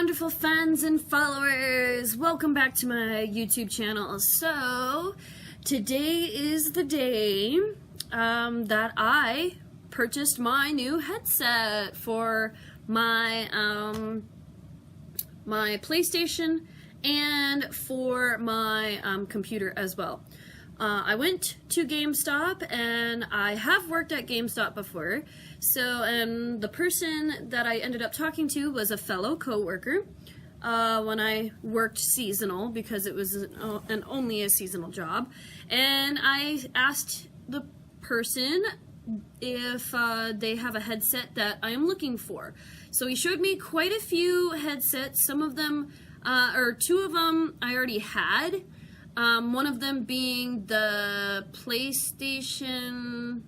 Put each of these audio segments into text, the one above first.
wonderful fans and followers. Welcome back to my YouTube channel. So, today is the day that I purchased my new headset for my my PlayStation and for my computer as well. I went to GameStop, and I have worked at GameStop before. So, the person that I ended up talking to was a fellow coworker when I worked seasonal, because it was only a seasonal job. And I asked the person if they have a headset that I am looking for. So he showed me quite a few headsets. Some of them, or two of them, I already had. One of them being the PlayStation,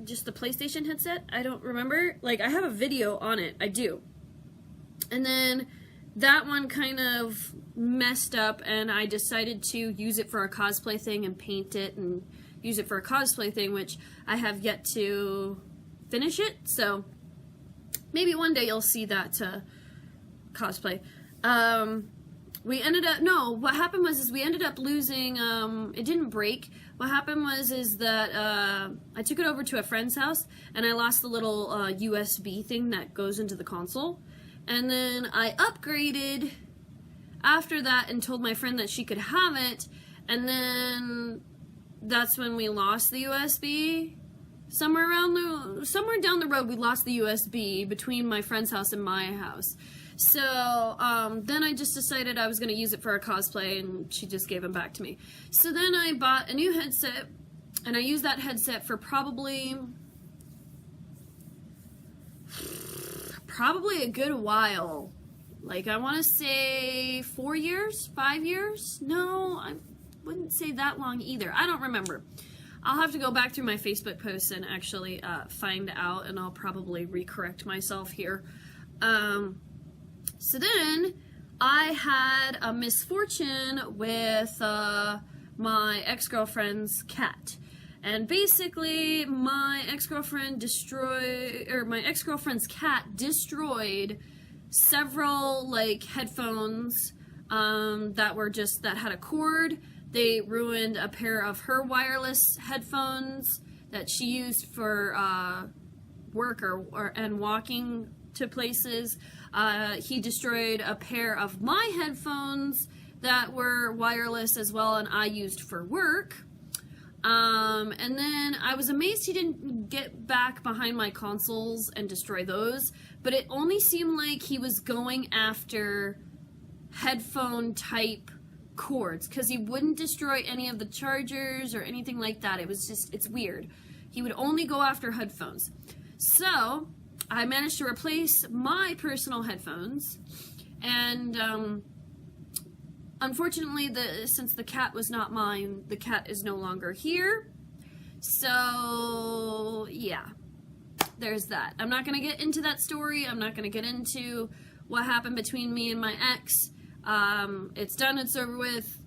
just the PlayStation headset. I don't remember. Like, I have a video on it. I do. And then that one kind of messed up, and I decided to use it for a cosplay thing and paint it and use it for a cosplay thing, which I have yet to finish it. So maybe one day you'll see that cosplay. What happened was we ended up losing, it didn't break. What happened was that I took it over to a friend's house, and I lost the little USB thing that goes into the console. And then I upgraded after that and told my friend that she could have it, and then that's when we lost the USB. Somewhere down the road, we lost the USB between my friend's house and my house. So, then I just decided I was going to use it for a cosplay, and she just gave them back to me. So then I bought a new headset, and I used that headset for probably a good while. Like, I want to say 4 years? 5 years? No, I wouldn't say that long either. I don't remember. I'll have to go back through my Facebook posts and actually find out, and I'll probably recorrect myself here. So then I had a misfortune with my ex-girlfriend's cat. And basically my ex-girlfriend's cat destroyed several like headphones that had a cord. They ruined a pair of her wireless headphones that she used for work and walking to places. He destroyed a pair of my headphones that were wireless as well, and I used for work. And then I was amazed he didn't get back behind my consoles and destroy those, but it only seemed like he was going after headphone type cords, because he wouldn't destroy any of the chargers or anything like that. It's weird. He would only go after headphones. So I managed to replace my personal headphones, and unfortunately, since the cat was not mine, the cat is no longer here. So yeah, there's that. I'm not going to get into that story. I'm not going to get into what happened between me and my ex. It's done, it's over with.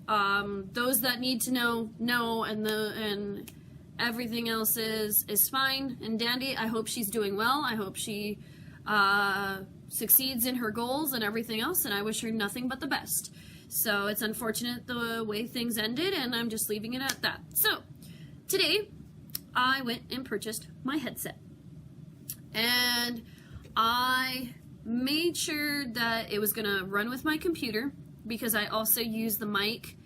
Those that need to know, and everything else is fine and dandy. I hope she's doing well. I hope she succeeds in her goals and everything else, and I wish her nothing but the best. So it's unfortunate the way things ended, and I'm just leaving it at that. So today I went and purchased my headset, and I made sure that it was gonna run with my computer, because I also use the mic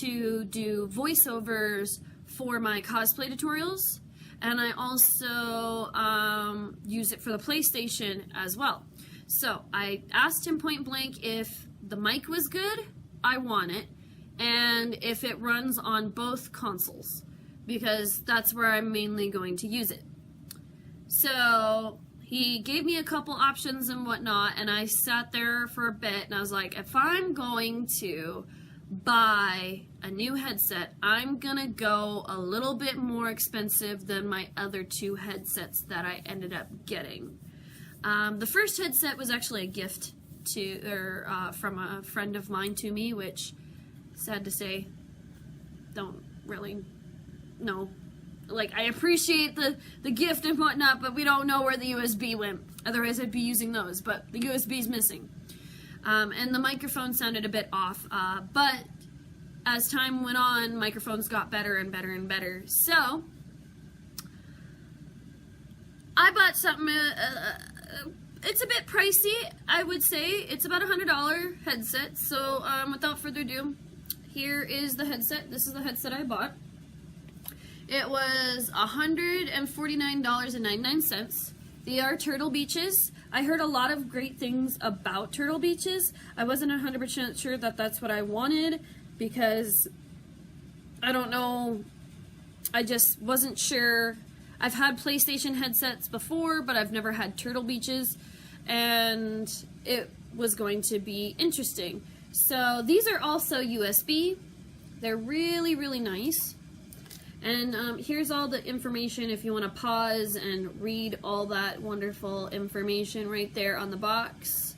to do voiceovers for my cosplay tutorials, and I also use it for the PlayStation as well. So I asked him point blank if the mic was good, I want it, and if it runs on both consoles, because that's where I'm mainly going to use it. So he gave me a couple options and whatnot, and I sat there for a bit, and I was like, if I'm going to buy a new headset, I'm gonna go a little bit more expensive than my other two headsets that I ended up getting. The first headset was actually a gift from a friend of mine to me, which, sad to say, don't really know. Like, I appreciate the gift and whatnot, but we don't know where the USB went. Otherwise I'd be using those, but the USB is missing. And the microphone sounded a bit off, but as time went on, microphones got better and better and better. So I bought something, it's a bit pricey, I would say. It's about $100 headset. So without further ado, here is the headset. This is the headset I bought. It was $149.99. They are Turtle Beaches. I heard a lot of great things about Turtle Beaches. I wasn't 100% sure that that's what I wanted because I don't know, I just wasn't sure. I've had PlayStation headsets before, but I've never had Turtle Beaches, and it was going to be interesting. So these are also USB. They're really, really nice. And here's all the information if you want to pause and read all that wonderful information right there on the box.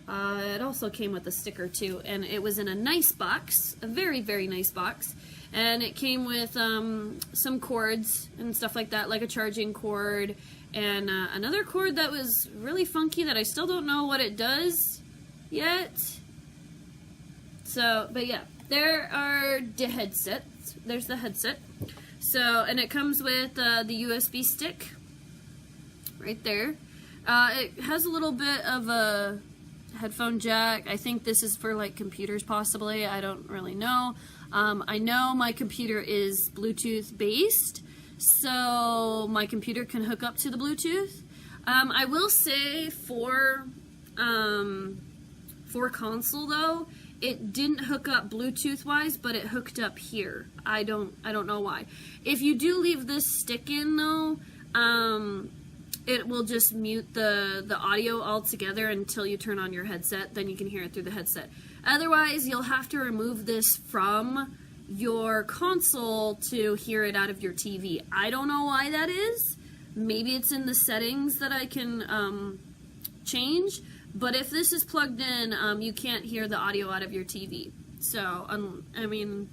It also came with a sticker too, and it was in a nice box, a very, very nice box. And it came with some cords and stuff like that, like a charging cord, and another cord that was really funky that I still don't know what it does yet. So, but yeah, there are the headsets. There's the headset. So, and it comes with the USB stick right there. It has a little bit of a headphone jack. I think this is for like computers possibly. I don't really know. I know my computer is Bluetooth based, so my computer can hook up to the Bluetooth. I will say for console though, it didn't hook up Bluetooth wise, but it hooked up here. I don't know why. If you do leave this stick in though, it will just mute the audio altogether until you turn on your headset. Then you can hear it through the headset. Otherwise, you'll have to remove this from your console to hear it out of your TV. I don't know why that is. Maybe it's in the settings that I can change. But if this is plugged in, you can't hear the audio out of your TV. So, I mean,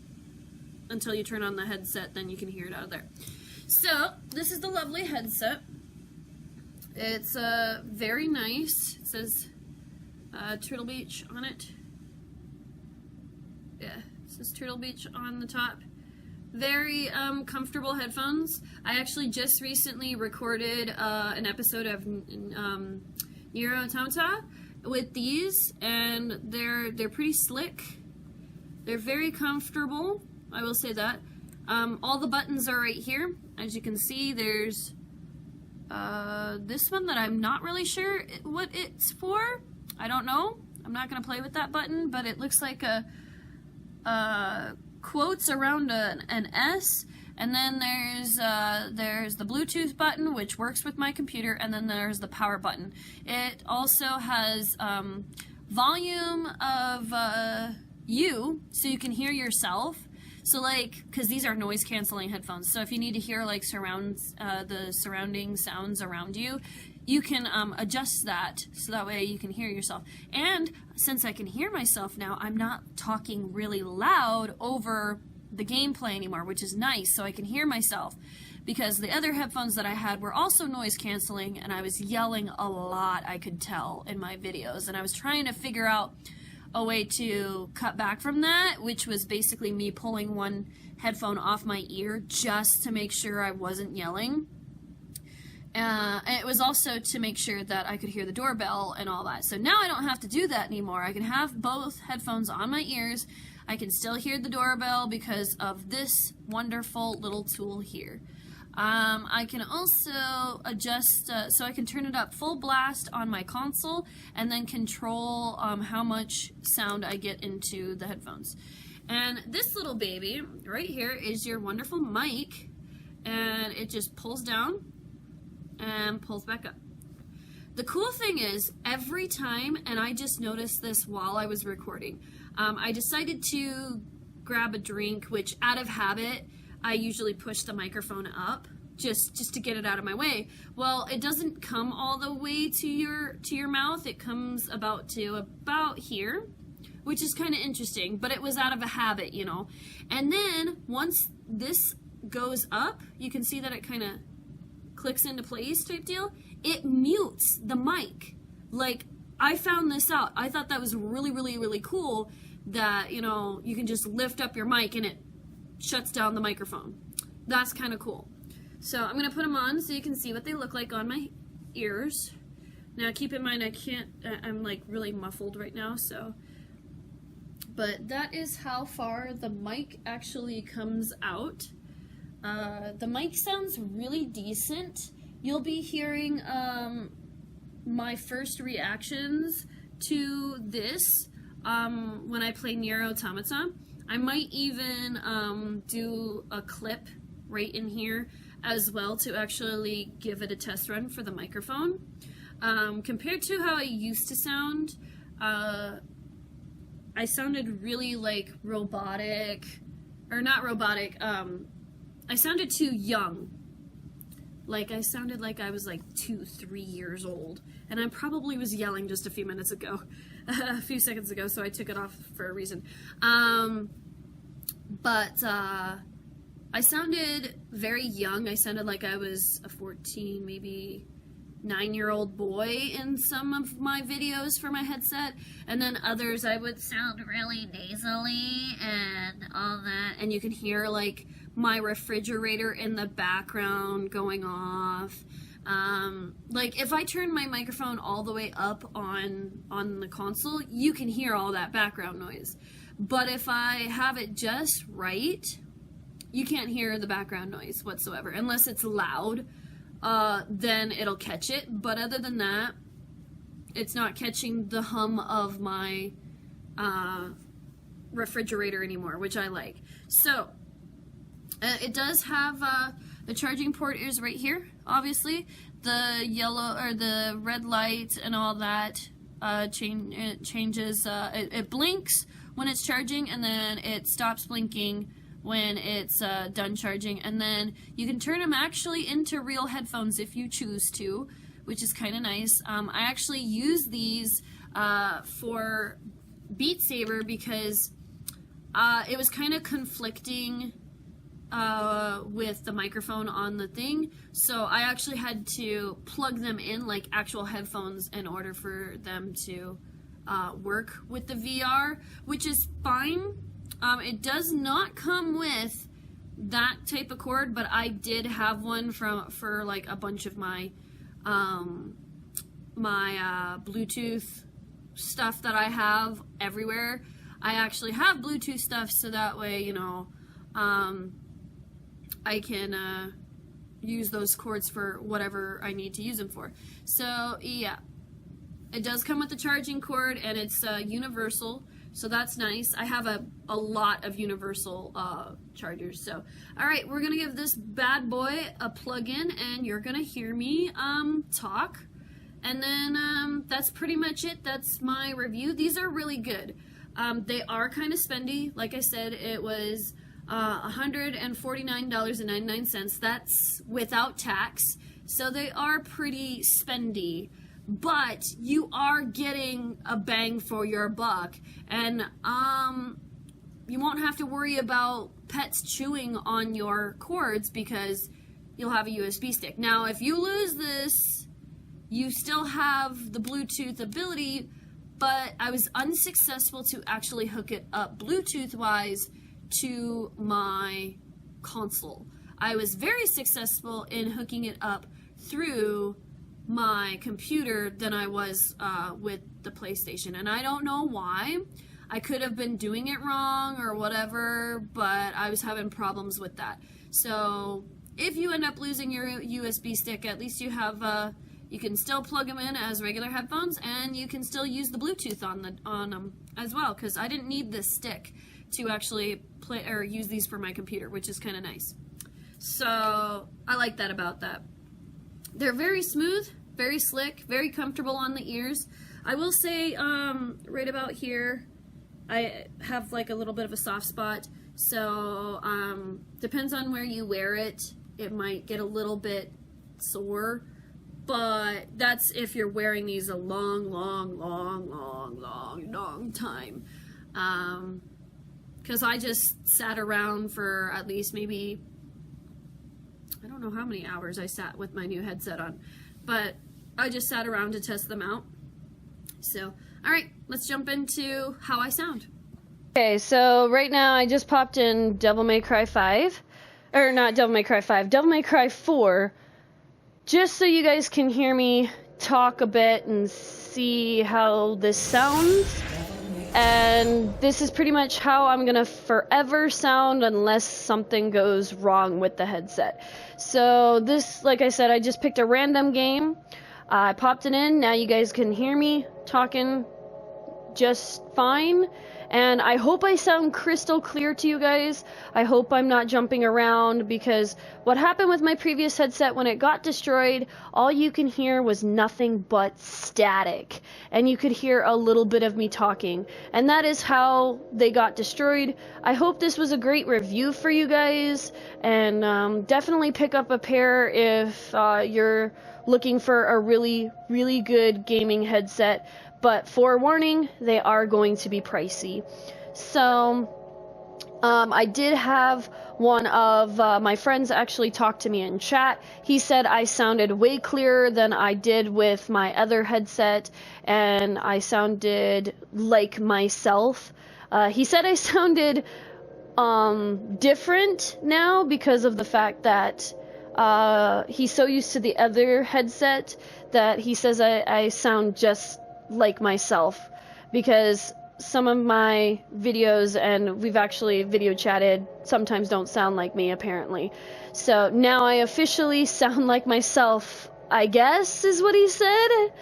until you turn on the headset, then you can hear it out of there. So, this is the lovely headset. It's very nice. It says Turtle Beach on it. Yeah, it says Turtle Beach on the top. Very comfortable headphones. I actually just recently recorded an episode of Nier Automata with these, and they're pretty slick. They're very comfortable, I will say that. All the buttons are right here. As you can see, there's this one that I'm not really sure what it's for. I don't know. I'm not going to play with that button, but it looks like a quotes around an S. And then there's the Bluetooth button, which works with my computer, and then there's the power button. It also has volume of you, so you can hear yourself. So like, because these are noise canceling headphones, so if you need to hear like the surrounding sounds around you, you can adjust that so that way you can hear yourself. And since I can hear myself now, I'm not talking really loud over the gameplay anymore, which is nice, so I can hear myself, because the other headphones that I had were also noise canceling, and I was yelling a lot, I could tell, in my videos, and I was trying to figure out a way to cut back from that, which was basically me pulling one headphone off my ear just to make sure I wasn't yelling. And it was also to make sure that I could hear the doorbell and all that. So now I don't have to do that anymore. I can have both headphones on my ears. I can still hear the doorbell because of this wonderful little tool here. I can also adjust, so I can turn it up full blast on my console and then control how much sound I get into the headphones. And this little baby right here is your wonderful mic, and it just pulls down and pulls back up. The cool thing is, every time, and I just noticed this while I was recording, I decided to grab a drink, which out of habit, I usually push the microphone up just to get it out of my way. Well, it doesn't come all the way to your mouth. It comes about here, which is kind of interesting, but it was out of a habit, you know. And then once this goes up, you can see that it kind of clicks into place type deal. it mutes the mic. Like, I found this out. I thought that was really, really, really cool that, you know, you can just lift up your mic and it shuts down the microphone. That's kind of cool. So I'm going to put them on so you can see what they look like on my ears. Now keep in mind I'm like really muffled right now, so. But that is how far the mic actually comes out. The mic sounds really decent. You'll be hearing my first reactions to this when I play Nier Automata. I might even do a clip right in here as well to actually give it a test run for the microphone. Compared to how I used to sound, I sounded really like robotic, or not robotic, I sounded too young. Like, I sounded like I was like 2-3 years old, and I probably was yelling just a few minutes ago, a few seconds ago, so I took it off for a reason. But I sounded very young. I sounded like I was a 14, maybe 9-year-old boy in some of my videos for my headset, and then others I would sound really nasally and all that, and you can hear like my refrigerator in the background going off. Like, if I turn my microphone all the way up on the console, you can hear all that background noise. But if I have it just right, you can't hear the background noise whatsoever, unless it's loud. Then it'll catch it, but other than that, it's not catching the hum of my refrigerator anymore, which I like. So it does have the charging port is right here. Obviously, the yellow or the red light and all that changes. It blinks when it's charging, and then it stops blinking when it's done charging, and then you can turn them actually into real headphones if you choose to, which is kind of nice. I actually use these for Beat Saber because it was kind of conflicting with the microphone on the thing, so I actually had to plug them in like actual headphones in order for them to work with the VR, which is fine. It does not come with that type of cord, but I did have one for like a bunch of my Bluetooth stuff that I have everywhere. I actually have Bluetooth stuff, so that way, you know, I can use those cords for whatever I need to use them for. So yeah, it does come with the charging cord, and it's universal. So that's nice. I have a lot of universal chargers. So, all right, we're gonna give this bad boy a plug-in, and you're gonna hear me talk. And then that's pretty much it. That's my review. These are really good. They are kind of spendy. Like I said, it was $149.99. That's without tax. So they are pretty spendy. But you are getting a bang for your buck, and you won't have to worry about pets chewing on your cords because you'll have a USB stick. Now, if you lose this, you still have the Bluetooth ability, but I was unsuccessful to actually hook it up Bluetooth-wise to my console. I was very successful in hooking it up through my computer than I was with the PlayStation, and I don't know why. I could have been doing it wrong or whatever, but I was having problems with that. So if you end up losing your USB stick, at least you have you can still plug them in as regular headphones, and you can still use the Bluetooth on them as well, because I didn't need this stick to actually play or use these for my computer, which is kind of nice. So I like that about that. They're very smooth, very slick, very comfortable on the ears. I will say, right about here, I have like a little bit of a soft spot. So, depends on where you wear it. It might get a little bit sore, but that's if you're wearing these a long time. Because I just sat around for at least maybe, I don't know how many hours I sat with my new headset on, but I just sat around to test them out. So, alright, let's jump into how I sound. Okay, so right now I just popped in Devil May Cry 5. Or not Devil May Cry 5, Devil May Cry 4. Just so you guys can hear me talk a bit and see how this sounds. And this is pretty much how I'm gonna forever sound unless something goes wrong with the headset. So this, like I said, I just picked a random game. I popped it in. Now you guys can hear me talking just fine. And I hope I sound crystal clear to you guys. I hope I'm not jumping around, because what happened with my previous headset, when it got destroyed, all you can hear was nothing but static. And you could hear a little bit of me talking. And that is how they got destroyed. I hope this was a great review for you guys. And definitely pick up a pair if you're looking for a really, really good gaming headset. But forewarning, they are going to be pricey. So, I did have one of my friends actually talk to me in chat. He said I sounded way clearer than I did with my other headset, and I sounded like myself. He said I sounded different now because of the fact that he's so used to the other headset that he says I sound just like myself, because some of my videos, and we've actually video chatted, sometimes don't sound like me apparently. So now I officially sound like myself, I guess is what he said.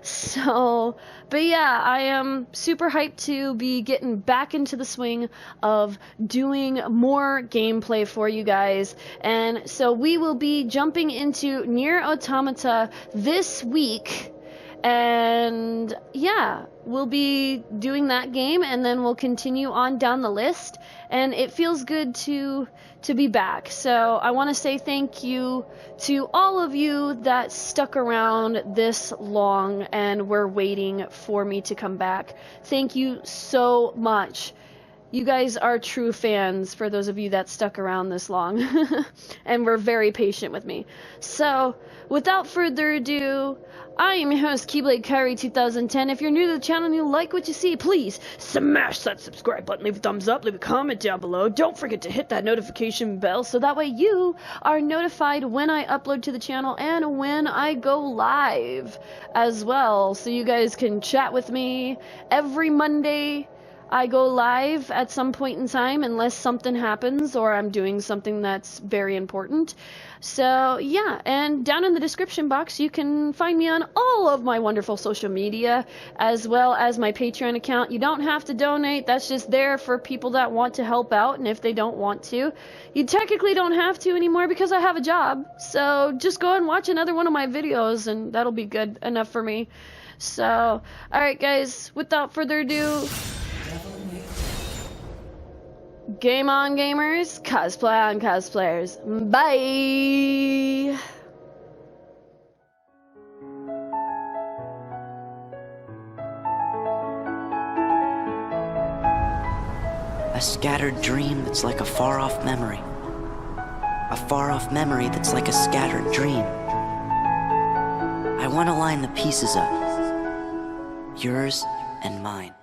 So, but yeah, I am super hyped to be getting back into the swing of doing more gameplay for you guys. And so we will be jumping into Nier Automata this week. And yeah, we'll be doing that game, and then we'll continue on down the list. And it feels good to be back. So I want to say thank you to all of you that stuck around this long and were waiting for me to come back. Thank you so much. You guys are true fans, for those of you that stuck around this long and were very patient with me. So, without further ado, I am your host, Keyblade Kyrie 2010. If you're new to the channel and you like what you see, please smash that subscribe button, leave a thumbs up, leave a comment down below. Don't forget to hit that notification bell so that way you are notified when I upload to the channel and when I go live as well. So you guys can chat with me every Monday. I go live at some point in time unless something happens or I'm doing something that's very important. So yeah, and down in the description box you can find me on all of my wonderful social media as well as my Patreon account. You don't have to donate, that's just there for people that want to help out, and if they don't want to, you technically don't have to anymore because I have a job. So just go and watch another one of my videos and that'll be good enough for me. So, alright guys, without further ado, game on gamers, cosplay on cosplayers. Bye! A scattered dream that's like a far-off memory. A far-off memory that's like a scattered dream. I want to line the pieces up. Yours and mine.